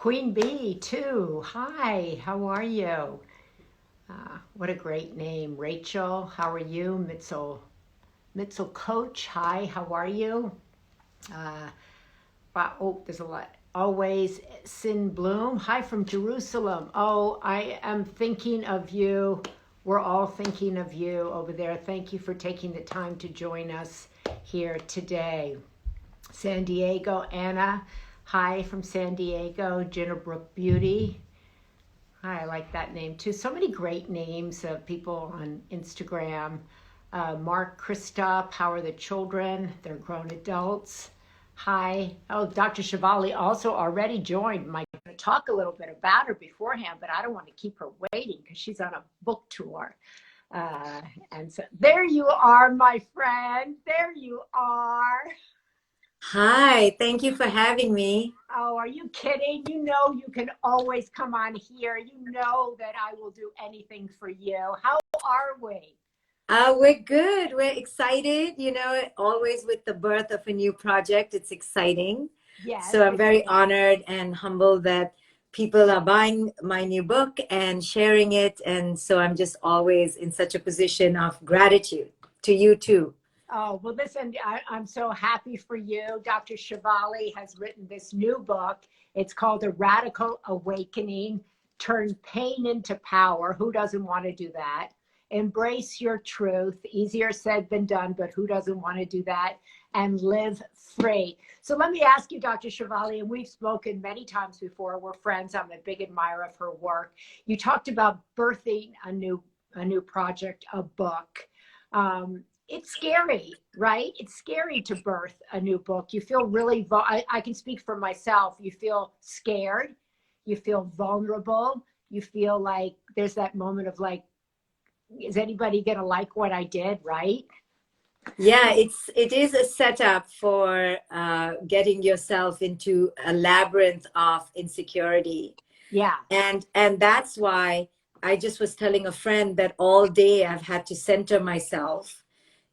Queen Bee, too. Hi, how are you? What a great name. Rachel, how are you? Mitzel Coach, hi, how are you? Uh, wow, oh, there's a lot. Always Sin Bloom, hi from Jerusalem. Oh, I am thinking of you. We're all thinking of you over there. Thank you for taking the time to join us here today. San Diego, Anna, hi from San Diego. Jennerbrook Beauty, hi, I like that name too. So many great names of people on Instagram. Mark Christoph, how are the children? They're grown adults. Hi. Oh, Dr. Shivali also already joined. I'm going to talk a little bit about her beforehand, but I don't want to keep her waiting because she's on a book tour. Uh, and so there you are, my friend. There you are. Hi, thank you for having me. Oh, are you kidding? You know you can always come on here. You know that I will do anything for you. How are we? We're good. We're excited. Always with the birth of a new project, it's exciting. Yes, So I'm it very is. honored and humbled that people are buying my new book and sharing it. And so I'm just always in such a position of gratitude to you too. Oh, well, listen, I'm so happy for you. Dr. Shivali has written this new book. It's called A Radical Awakening. Turn pain into power. Who doesn't want to do that? Embrace your truth. Easier said than done, but who doesn't want to do that? And live free. So let me ask you, Dr. Shivali, and we've spoken many times before. We're friends. I'm a big admirer of her work. You talked about birthing a new project, a book. It's scary, right? It's scary to birth a new book. You feel really, I can speak for myself. You feel scared. You feel vulnerable. You feel like there's that moment of like, is anybody going to like what I did, right? Yeah, it is a setup for getting yourself into a labyrinth of insecurity. Yeah. And that's why I just was telling a friend that all day I've had to center myself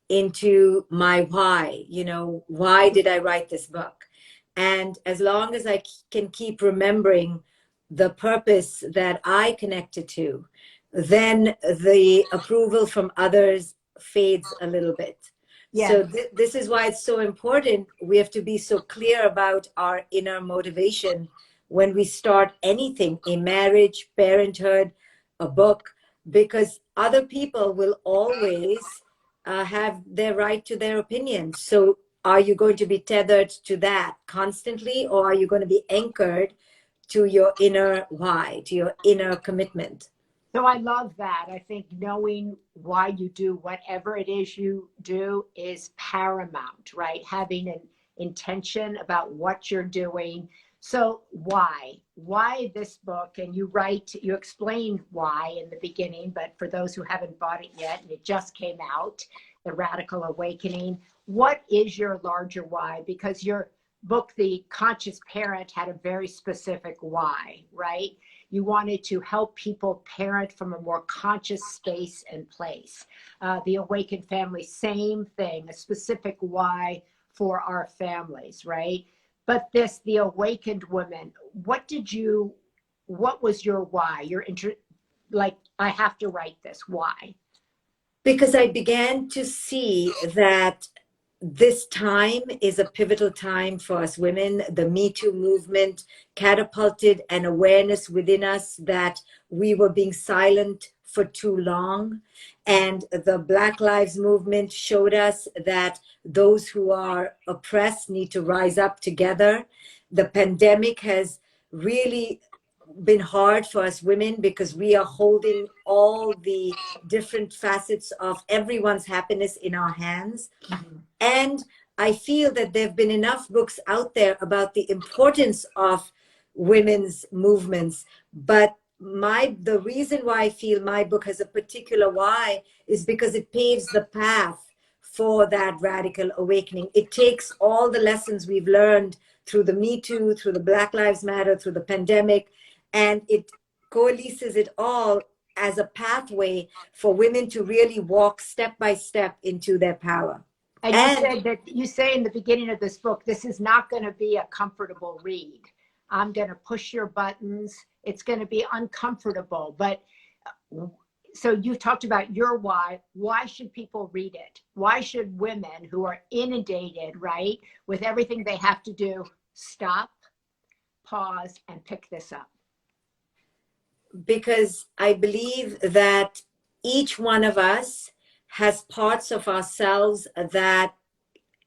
into my why. Why did I write this book? And as long as I can keep remembering the purpose that I connected to, then the approval from others fades a little bit. Yes. So this is why it's so important. We have to be so clear about our inner motivation when we start anything, a marriage, parenthood, a book, because other people will always have their right to their opinion. So are you going to be tethered to that constantly, or are you going to be anchored to your inner why, to your inner commitment? So I love that. I think knowing why you do whatever it is you do is paramount, right? Having an intention about what you're doing. So why? Why this book? And you explained why in the beginning, but for those who haven't bought it yet, and it just came out, The Radical Awakening, what is your larger why? Because your book, The Conscious Parent, had a very specific why, right? You wanted to help people parent from a more conscious space and place. The Awakened Family, same thing, a specific why for our families, right? But the Awakened Woman, what was your why? Like, I have to write this. Why? Because I began to see that this time is a pivotal time for us women. The Me Too movement catapulted an awareness within us that we were being silent for too long. And the Black Lives Movement showed us that those who are oppressed need to rise up together. The pandemic has really been hard for us women because we are holding all the different facets of everyone's happiness in our hands. Mhm. And I feel that there have been enough books out there about the importance of women's movements. But the reason why I feel my book has a particular why is because it paves the path for that radical awakening. It takes all the lessons we've learned through the Me Too, through the Black Lives Matter, through the pandemic, and it coalesces it all as a pathway for women to really walk step by step into their power. And And you say in the beginning of this book, this is not going to be a comfortable read, I'm going to push your buttons. It's going to be uncomfortable. But so you talked about your why. Why should people read it? Why should women who are inundated, right, with everything they have to do, stop, pause, and pick this up? Because I believe that each one of us has parts of ourselves that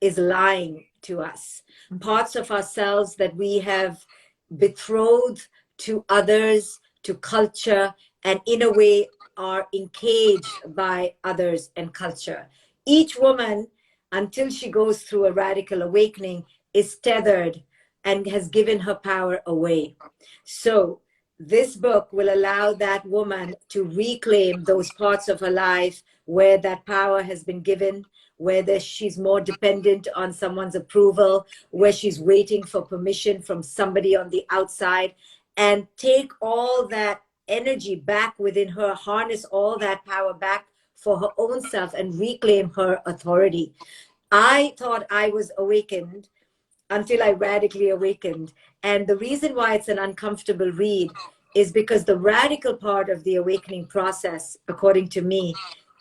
is lying to us, parts of ourselves that we have betrothed to others, to culture, and in a way are encaged by others and culture. Each woman, until she goes through a radical awakening, is tethered and has given her power away. So this book will allow that woman to reclaim those parts of her life where that power has been given, where she's more dependent on someone's approval, where she's waiting for permission from somebody on the outside, and take all that energy back within her, harness all that power back for her own self and reclaim her authority. I thought I was awakened until I radically awakened. And the reason why it's an uncomfortable read is because the radical part of the awakening process, according to me,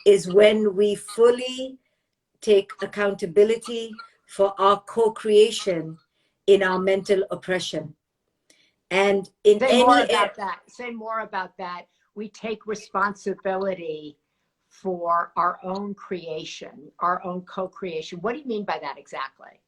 is when we fully take accountability for our co-creation in our mental oppression. And in Say any more about that. Say more about that. We take responsibility for our own creation, our own co-creation. What do you mean by that exactly?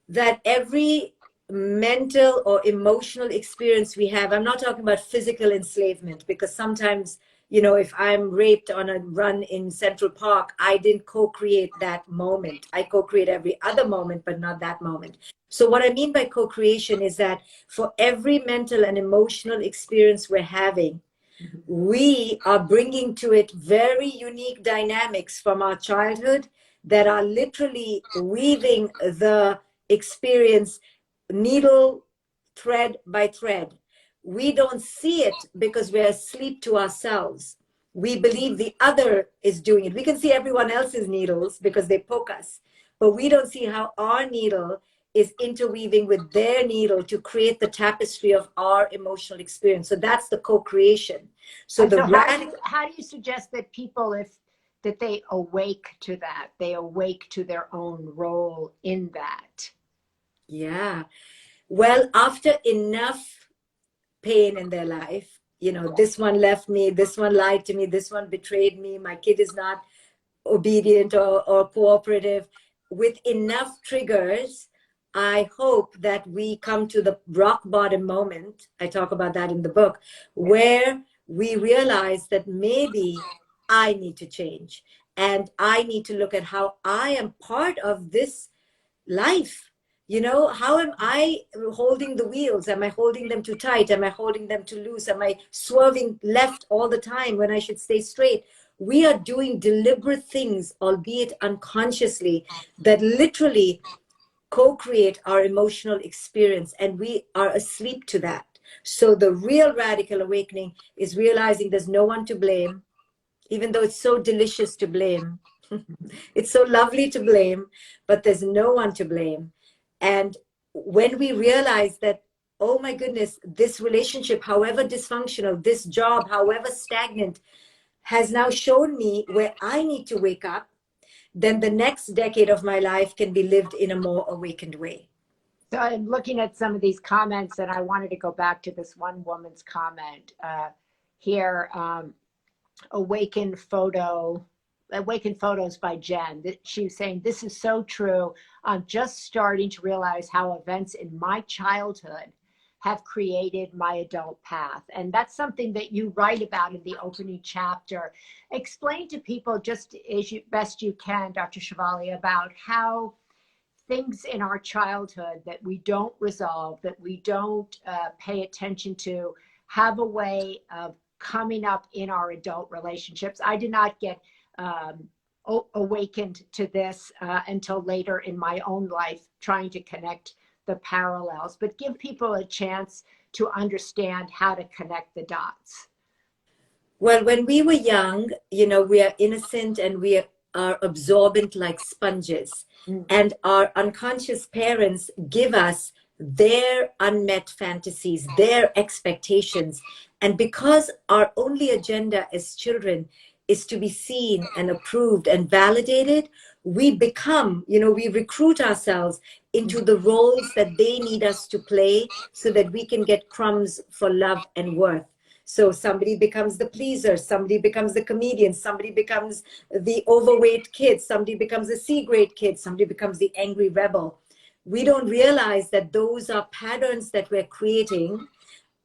That every mental or emotional experience we have, I'm not talking about physical enslavement, because sometimes, you know, if I'm raped on a run in Central Park, I didn't co-create that moment. I co-create every other moment, but not that moment. So what I mean by co-creation is that for every mental and emotional experience we're having, we are bringing to it very unique dynamics from our childhood that are literally weaving the experience needle, thread by thread. We don't see it because we're asleep to ourselves. We believe the other is doing it. We can see everyone else's needles because they poke us, but we don't see how our needle is interweaving with their needle to create the tapestry of our emotional experience. So that's the co-creation. So and the so how do you suggest that people, if that they awake to that, they awake to their own role in that? Yeah. Well, after enough pain in their life, you know, this one left me, this one lied to me, this one betrayed me, my kid is not obedient or cooperative, with enough triggers, I hope that we come to the rock bottom moment. I talk about that in the book, where we realize that maybe I need to change and I need to look at how I am part of this life. You know, how am I holding the wheels? Am I holding them too tight? Am I holding them too loose? Am I swerving left all the time when I should stay straight? We are doing deliberate things, albeit unconsciously, that literally co-create our emotional experience, and we are asleep to that. So the real radical awakening is realizing there's no one to blame, even though it's so delicious to blame. It's so lovely to blame, but there's no one to blame. And when we realize that, oh my goodness, this relationship, however dysfunctional, this job, however stagnant, has now shown me where I need to wake up, then the next decade of my life can be lived in a more awakened way. So I'm looking at some of these comments, and I wanted to go back to this one woman's comment here. Awakened Photos by Jen. She was saying, this is so true. I'm just starting to realize how events in my childhood have created my adult path. And that's something that you write about in the opening chapter. Explain to people, just as best you can, Dr. Shefali, about how things in our childhood that we don't resolve, that we don't pay attention to, have a way of coming up in our adult relationships. I did not get awakened to this until later in my own life, trying to connect the parallels, but give people a chance to understand how to connect the dots. Well, when we were young, you know, we are innocent and we are absorbent like sponges. And our unconscious parents give us their unmet fantasies, their expectations. And because our only agenda as children is to be seen and approved and validated, we become, we recruit ourselves into the roles that they need us to play so that we can get crumbs for love and worth. So somebody becomes the pleaser, somebody becomes the comedian, somebody becomes the overweight kid, somebody becomes the C-grade kid, somebody becomes the angry rebel. We don't realize that those are patterns that we're creating,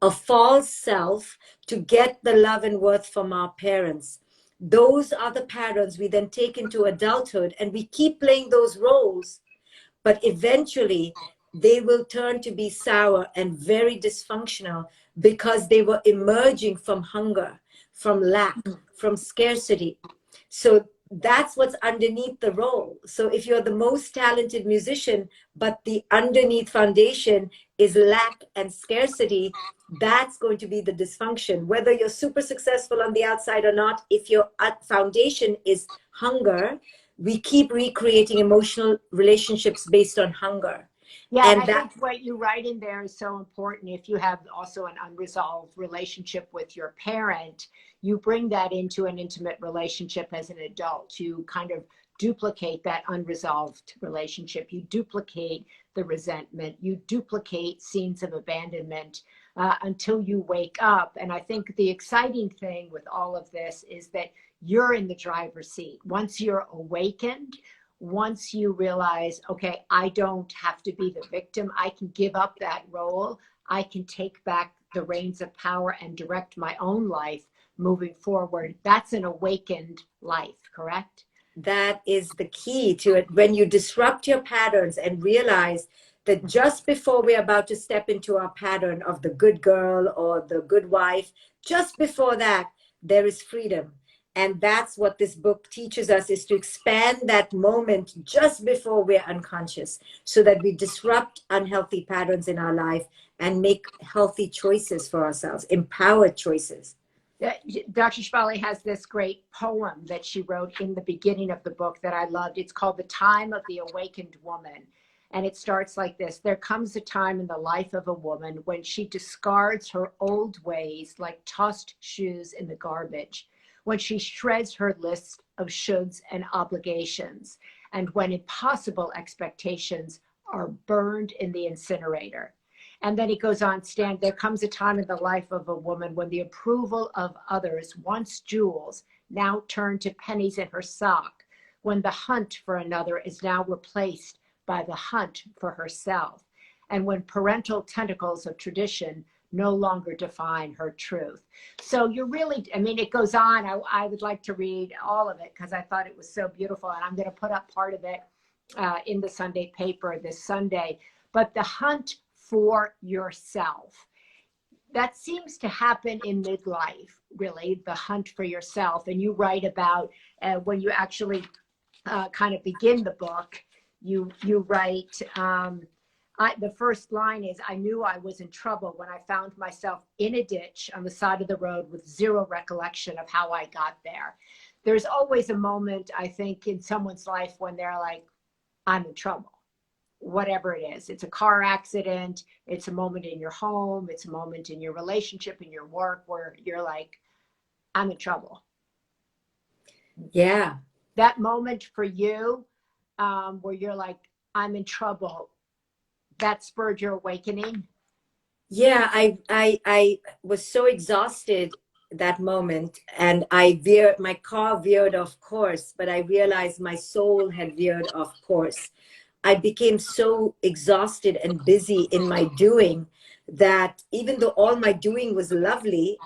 a false self, to get the love and worth from our parents. Those are the patterns we then take into adulthood, and we keep playing those roles, but eventually they will turn to be sour and very dysfunctional because they were emerging from hunger, from lack, from scarcity. So that's what's underneath the role. So if you're the most talented musician, but the underneath foundation is lack and scarcity, that's going to be the dysfunction. Whether you're super successful on the outside or not, if your foundation is hunger, we keep recreating emotional relationships based on hunger. Yeah, and And I that, think what you write in there is so important. If you have also an unresolved relationship with your parent, you bring that into an intimate relationship as an adult. You kind of duplicate that unresolved relationship. You duplicate the resentment. You duplicate scenes of abandonment until you wake up. And I think the exciting thing with all of this is that you're in the driver's seat. Once you're awakened, once you realize, okay, I don't have to be the victim, I can give up that role, I can take back the reins of power and direct my own life moving forward. That's an awakened life, correct? that is the key to it. When you disrupt your patterns and realize that just before we're about to step into our pattern of the good girl or the good wife, just before that, there is freedom. And that's what this book teaches us, is to expand that moment just before we're unconscious, so that we disrupt unhealthy patterns in our life and make healthy choices for ourselves, empowered choices. Dr. Shefali has this great poem that she wrote in the beginning of the book that I loved. It's called The Time of the Awakened Woman. And it starts like this: there comes a time in the life of a woman when she discards her old ways like tossed shoes in the garbage, when she shreds her list of shoulds and obligations, and when impossible expectations are burned in the incinerator. And then he goes on, Stan, there comes a time in the life of a woman when the approval of others, once jewels, now turn to pennies in her sock, when the hunt for another is now replaced by the hunt for herself, and when parental tentacles of tradition no longer define her truth. So you're really, I mean, it goes on. I would like to read all of it because I thought it was so beautiful. And I'm going to put up part of it in the Sunday paper this Sunday. But the hunt for yourself, that seems to happen in midlife, really, the hunt for yourself. And you write about when you actually kind of begin the book, you write, the first line is, I knew I was in trouble when I found myself in a ditch on the side of the road with zero recollection of how I got there. There's always a moment, I think, in someone's life when they're like, I'm in trouble, whatever it is. It's a car accident. It's a moment in your home. It's a moment in your relationship, in your work, where you're like, I'm in trouble. Yeah. That moment for you, where you're like, I'm in trouble, that spurred your awakening? Yeah, I was so exhausted that moment, and my car veered off course, but I realized my soul had veered off course. I became so exhausted and busy in my doing that even though all my doing was lovely,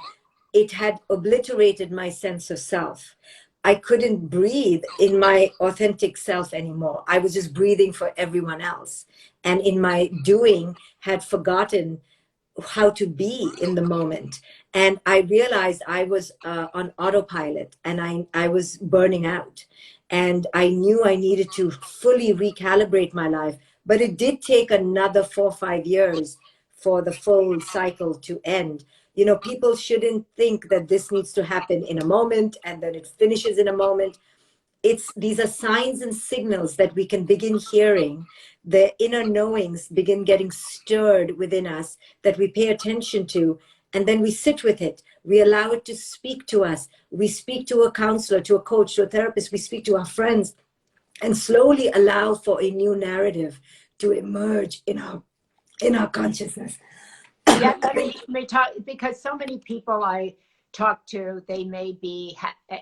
it had obliterated my sense of self. I couldn't breathe in my authentic self anymore. I was just breathing for everyone else. And in my doing, had forgotten how to be in the moment. And I realized I was on autopilot, and I was burning out. And I knew I needed to fully recalibrate my life. But it did take another 4 or 5 years for the full cycle to end. People shouldn't think that this needs to happen in a moment and then it finishes in a moment. these are signs and signals that we can begin hearing. The inner knowings begin getting stirred within us that we pay attention to, and then we sit with it. We allow it to speak to us. We speak to a counselor, to a coach, to a therapist. We speak to our friends, and slowly allow for a new narrative to emerge in our consciousness. Yeah, let me talk, because so many people I talk to, they may be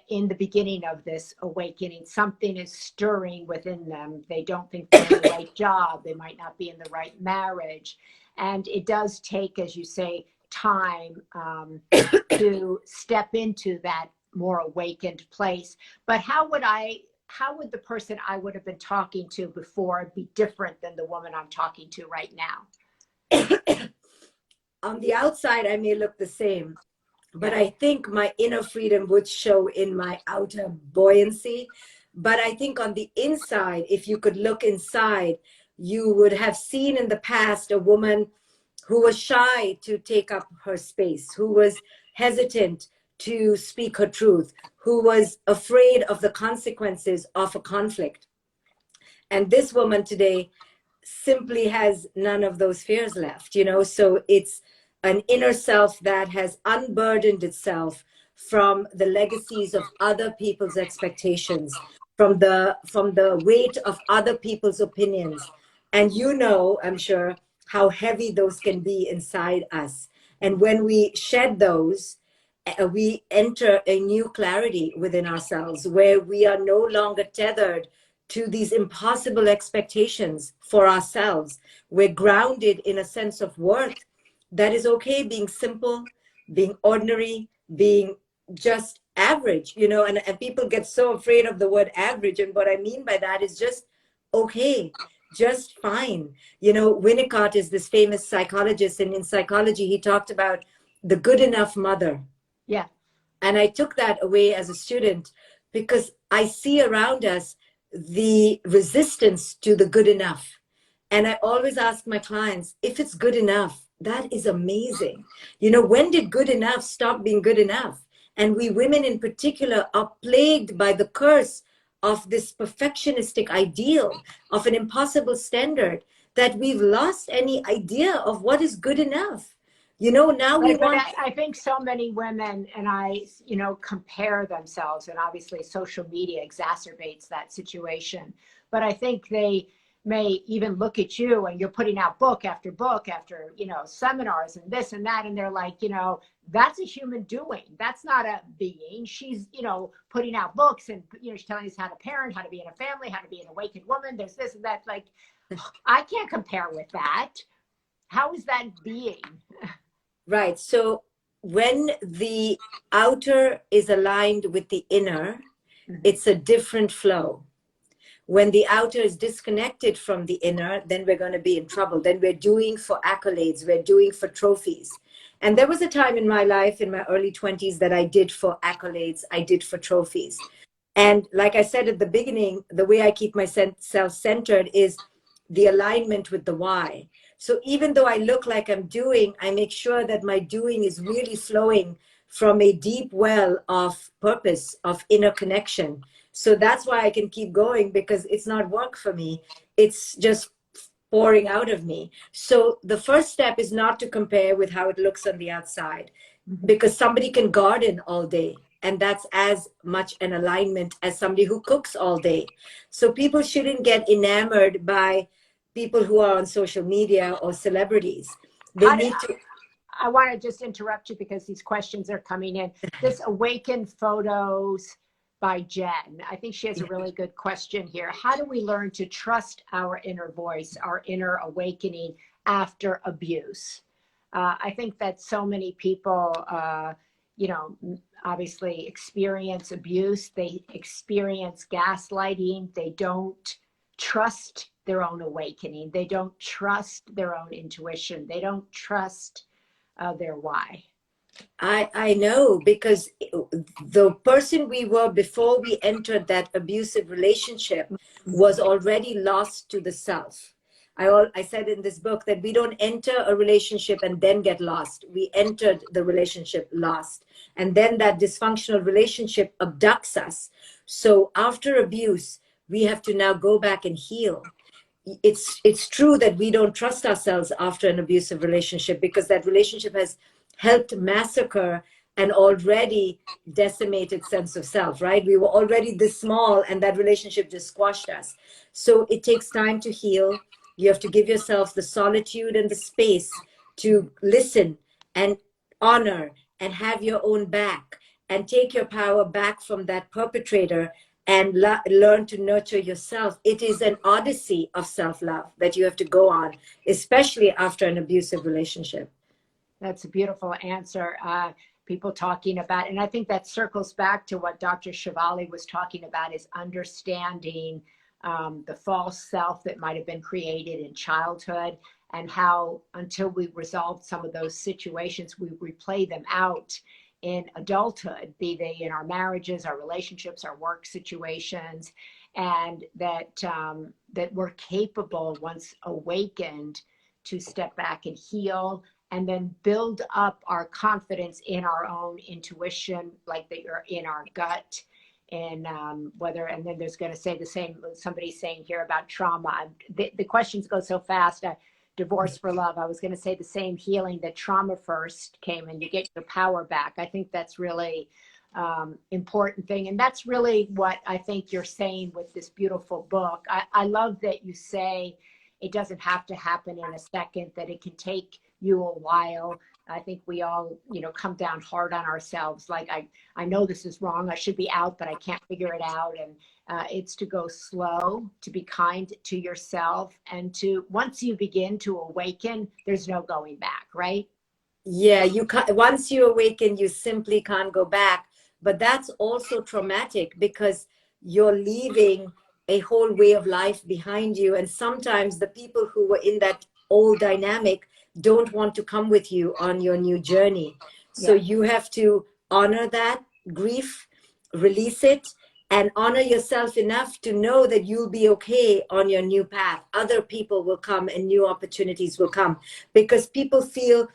in the beginning of this awakening. Something is stirring within them. They don't think they're in the right job. They might not be in the right marriage. And it does take, as you say, time to step into that more awakened place. But how would the person I would have been talking to before be different than the woman I'm talking to right now? On the outside, I may look the same, but Yeah. I think my inner freedom would show in my outer buoyancy. But I think on the inside, if you could look inside, you would have seen in the past a woman who was shy to take up her space, who was hesitant to speak her truth, who was afraid of the consequences of a conflict. And this woman today simply has none of those fears left, you know. So it's an inner self that has unburdened itself from the legacies of other people's expectations, from the weight of other people's opinions. And you know, I'm sure, how heavy those can be inside us. And when we shed those, we enter a new clarity within ourselves where we are no longer tethered to these impossible expectations for ourselves. We're grounded in a sense of worth that is okay being simple, being ordinary, being just average, you know. And people get so afraid of the word average. And what I mean by that is just okay, just fine. You know, Winnicott is this famous psychologist, and in psychology, he talked about the good enough mother. Yeah. And I took that away as a student because I see around us the resistance to the good enough. And I always ask my clients, if it's good enough, that is amazing. You know, when did good enough stop being good enough? And we women in particular are plagued by the curse of this perfectionistic ideal of an impossible standard that we've lost any idea of what is good enough. You know, now we But want. I think so many women and compare themselves, and obviously social media exacerbates that situation. But I think they may even look at you and you're putting out book after book after, seminars and this and that. And they're like, that's a human doing. That's not a being. She's, putting out books and, she's telling us how to parent, how to be in a family, how to be an awakened woman. There's this and that. Like, I can't compare with that. How is that being? Right. So when the outer is aligned with the inner, it's a different flow. When the outer is disconnected from the inner, then we're going to be in trouble. Then we're doing for accolades, we're doing for trophies. And there was a time in my life, in my early 20s, that I did for accolades, I did for trophies. And like I said at the beginning, the way I keep myself centered is the alignment with the why. So even though I look like I'm doing, I make sure that my doing is really flowing from a deep well of purpose, of inner connection. So that's why I can keep going, because it's not work for me. It's just pouring out of me. So the first step is not to compare with how it looks on the outside, because somebody can garden all day, and that's as much an alignment as somebody who cooks all day. So people shouldn't get enamored by people who are on social media or celebrities. They need to. I want to just interrupt you because these questions are coming in. This Awakened Photos by Jen. I think she has a really good question here. How do we learn to trust our inner voice, our inner awakening after abuse? I think that so many people, obviously experience abuse. They experience gaslighting. They don't trust their own awakening. They don't trust their own intuition. They don't trust their why. I know, because the person we were before we entered that abusive relationship was already lost to the self. I said in this book that we don't enter a relationship and then get lost. We entered the relationship lost. And then that dysfunctional relationship abducts us So after abuse, we have to now go back and heal. It's true that we don't trust ourselves after an abusive relationship because that relationship has helped massacre an already decimated sense of self, right? We were already this small and that relationship just squashed us. So it takes time to heal. You have to give yourself the solitude and the space to listen and honor and have your own back and take your power back from that perpetrator and learn to nurture yourself. It is an odyssey of self-love that you have to go on, especially after an abusive relationship. That's a beautiful answer. People talking about, and I think that circles back to what Dr. Shivali was talking about, is understanding the false self that might have been created in childhood, and how until we resolve some of those situations, we replay them out in adulthood, be they in our marriages, our relationships, our work situations, and that we're capable, once awakened, to step back and heal, and then build up our confidence in our own intuition, like that you're in our gut. And whether, and then there's going to say the same, somebody's saying here about trauma. The questions go so fast. Divorce for love. I was going to say the same, healing, that trauma first came and you get your power back. I think that's really important thing. And that's really what I think you're saying with this beautiful book. I love that you say it doesn't have to happen in a second, that it can take you a while. I think we all, come down hard on ourselves. Like, I know this is wrong. I should be out, but I can't figure it out. And it's to go slow, to be kind to yourself, and to, once you begin to awaken, there's no going back, right? Yeah, you can't, once you awaken, you simply can't go back. But that's also traumatic because you're leaving a whole way of life behind you. And sometimes the people who were in that old dynamic don't want to come with you on your new journey. So Yeah. you have to honor that grief, release it, and honor yourself enough to know that you'll be okay on your new path. Other people will come and new opportunities will come, because people feel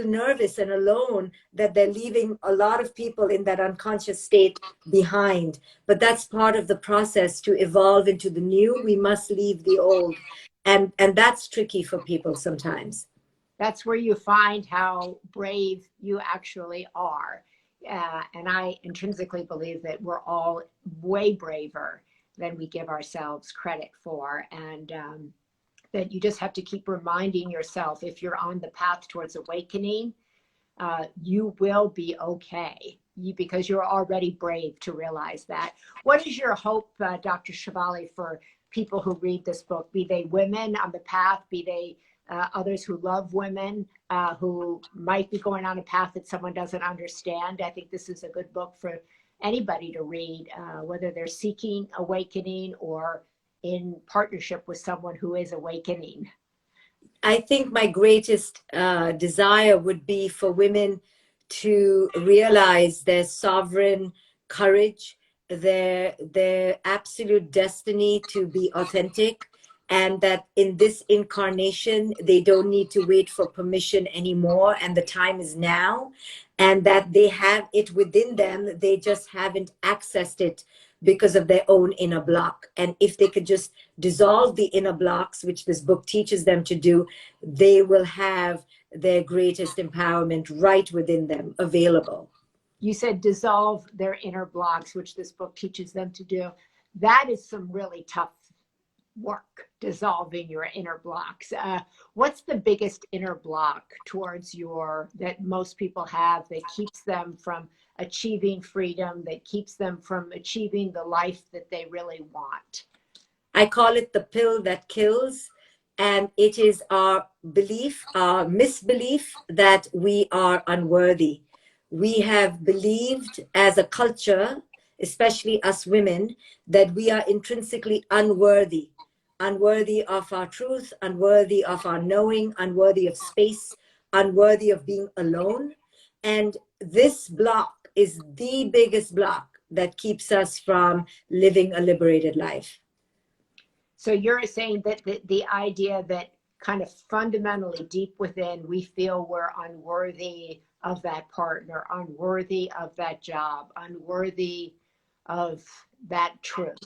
nervous and alone that they're leaving a lot of people in that unconscious state behind. But that's part of the process. To evolve into the new, we must leave the old. And that's tricky for people sometimes. That's where you find how brave you actually are. And I intrinsically believe that we're all way braver than we give ourselves credit for. And that you just have to keep reminding yourself, if you're on the path towards awakening, you will be okay, because you're already brave to realize that. What is your hope, Dr. Shivali, for people who read this book, be they women on the path, be they others who love women, who might be going on a path that someone doesn't understand? I think this is a good book for anybody to read, whether they're seeking awakening or in partnership with someone who is awakening. I think my greatest desire would be for women to realize their sovereign courage, their absolute destiny to be authentic, and that in this incarnation they don't need to wait for permission anymore, and the time is now, and that they have it within them. They just haven't accessed it because of their own inner block. And if they could just dissolve the inner blocks, which this book teaches them to do, they will have their greatest empowerment right within them available. You said dissolve their inner blocks, which this book teaches them to do. That is some really tough work, dissolving your inner blocks. What's the biggest inner block towards that most people have, that keeps them from achieving freedom, that keeps them from achieving the life that they really want? I call it the pill that kills. And it is our belief, our misbelief, that we are unworthy. We have believed as a culture, especially us women, that we are intrinsically unworthy, unworthy of our truth, unworthy of our knowing, unworthy of space, unworthy of being alone. And this block is the biggest block that keeps us from living a liberated life. So you're saying that the idea that kind of fundamentally deep within, we feel we're unworthy of that partner, unworthy of that job, unworthy of that truth.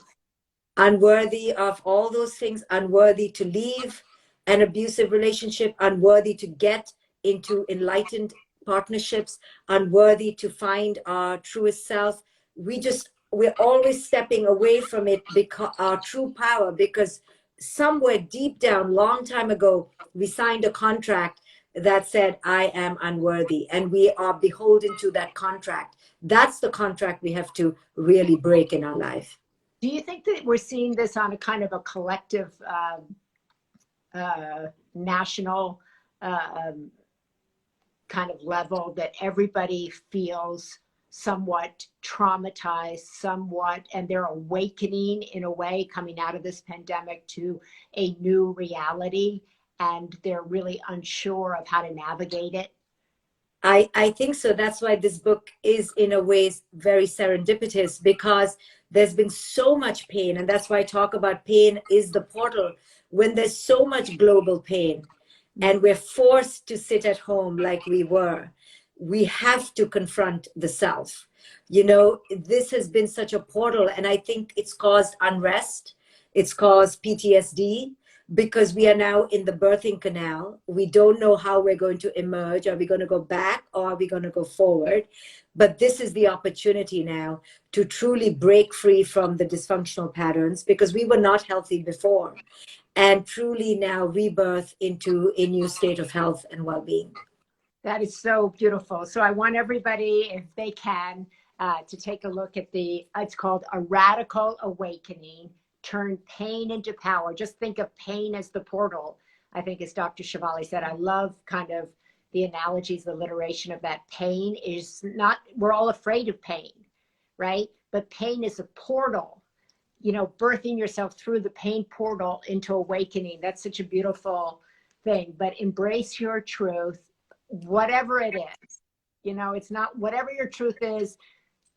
Unworthy of all those things, unworthy to leave an abusive relationship, unworthy to get into enlightened partnerships, unworthy to find our truest self. We're always stepping away from it, because our true power, because somewhere deep down, long time ago, we signed a contract that said, I am unworthy, and we are beholden to that contract. That's the contract we have to really break in our life. Do you think that we're seeing this on a kind of a collective national kind of level, that everybody feels somewhat traumatized, somewhat, and they're awakening in a way coming out of this pandemic to a new reality, and they're really unsure of how to navigate it? I think so. That's why this book is, in a way, very serendipitous, because there's been so much pain. And that's why I talk about pain is the portal. When there's so much global pain and we're forced to sit at home like we were, we have to confront the self. You know, this has been such a portal. And I think it's caused unrest, it's caused PTSD, because we are now in the birthing canal. We don't know how we're going to emerge. Are we going to go back, or are we going to go forward? But this is the opportunity now to truly break free from the dysfunctional patterns, because we were not healthy before, and truly now rebirth into a new state of health and well-being. That is so beautiful. So I want everybody, if they can, to take a look at it's called A Radical Awakening, Turn Pain into Power. Just think of pain as the portal. I think, as Dr. Shefali said, I love kind of the analogies, the alliteration of that. Pain is not, we're all afraid of pain, right? But pain is a portal, you know, birthing yourself through the pain portal into awakening. That's such a beautiful thing. But embrace your truth, whatever it is. You know, it's not, whatever your truth is,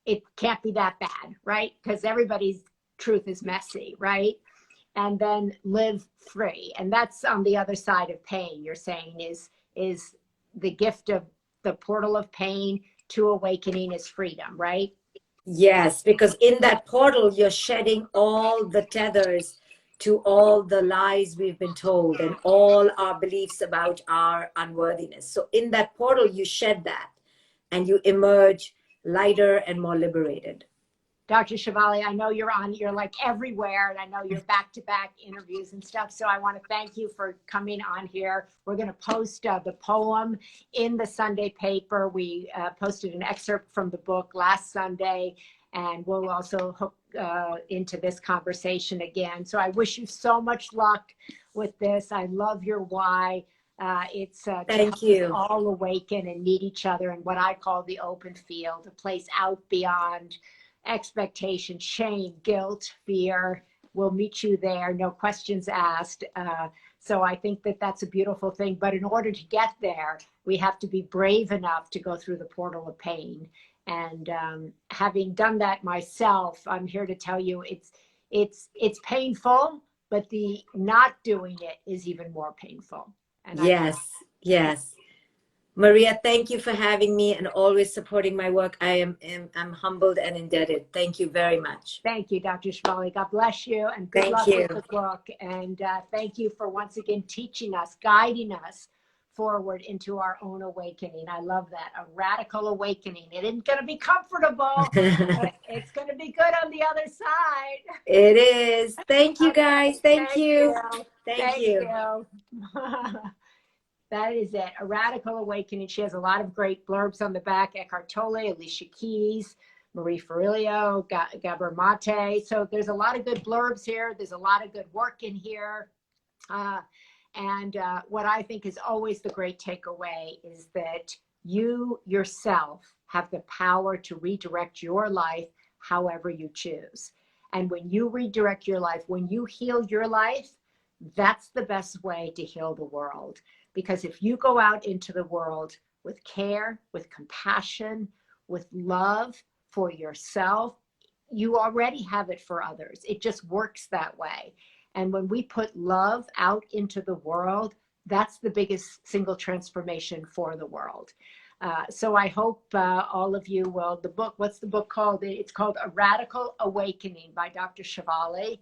it can't be that bad, right? Because everybody's truth is messy, right? And then live free. And that's on the other side of pain, you're saying, is the gift of the portal of pain to awakening is freedom, right? Yes, because in that portal, you're shedding all the tethers to all the lies we've been told and all our beliefs about our unworthiness. So in that portal, you shed that and you emerge lighter and more liberated. Dr. Shefali, I know you're like everywhere, and I know you're back-to-back interviews and stuff. So I want to thank you for coming on here. We're going to post the poem in the Sunday paper. We posted an excerpt from the book last Sunday, and we'll also hook into this conversation again. So I wish you so much luck with this. I love your why. It's to Thank help you. us all awaken and meet each other in what I call the open field, a place out beyond expectation, shame, guilt, fear. We'll meet you there, no questions asked. So I think that that's a beautiful thing. But in order to get there, we have to be brave enough to go through the portal of pain. And having done that myself, I'm here to tell you it's painful, but the not doing it is even more painful. And yes, yes. Maria, thank you for having me and always supporting my work. I'm humbled and indebted. Thank you very much. Thank you, Dr. Shefali. God bless you, and good luck with the book. And thank you for once again teaching us, guiding us forward into our own awakening. I love that. A radical awakening. It isn't going to be comfortable, but it's going to be good on the other side. It is. Thank you, guys. Thank Thank you. you. Thank you. That is it. A Radical Awakening. She has a lot of great blurbs on the back. Eckhart Tolle, Alicia Keys, Marie Forleo, Gabor Mate. So there's a lot of good blurbs here. There's a lot of good work in here. And what I think is always the great takeaway is that you yourself have the power to redirect your life however you choose. And when you redirect your life, when you heal your life, that's the best way to heal the world. Because if you go out into the world with care, with compassion, with love for yourself, you already have it for others. It just works that way. And when we put love out into the world, that's the biggest single transformation for the world. So I hope all of you will. The book, what's the book called? It's called A Radical Awakening by Dr. Shivali.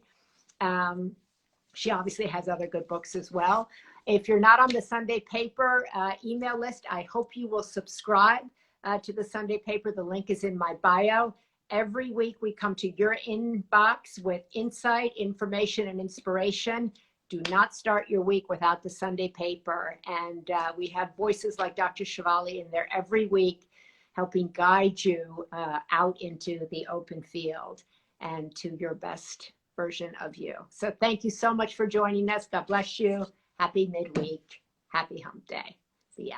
She obviously has other good books as well. If you're not on the Sunday paper email list, I hope you will subscribe to the Sunday paper. The link is in my bio. Every week we come to your inbox with insight, information, and inspiration. Do not start your week without the Sunday paper. And we have voices like Dr. Shivali in there every week, helping guide you out into the open field and to your best version of you. So thank you so much for joining us. God bless you. Happy midweek. Happy hump day. See ya.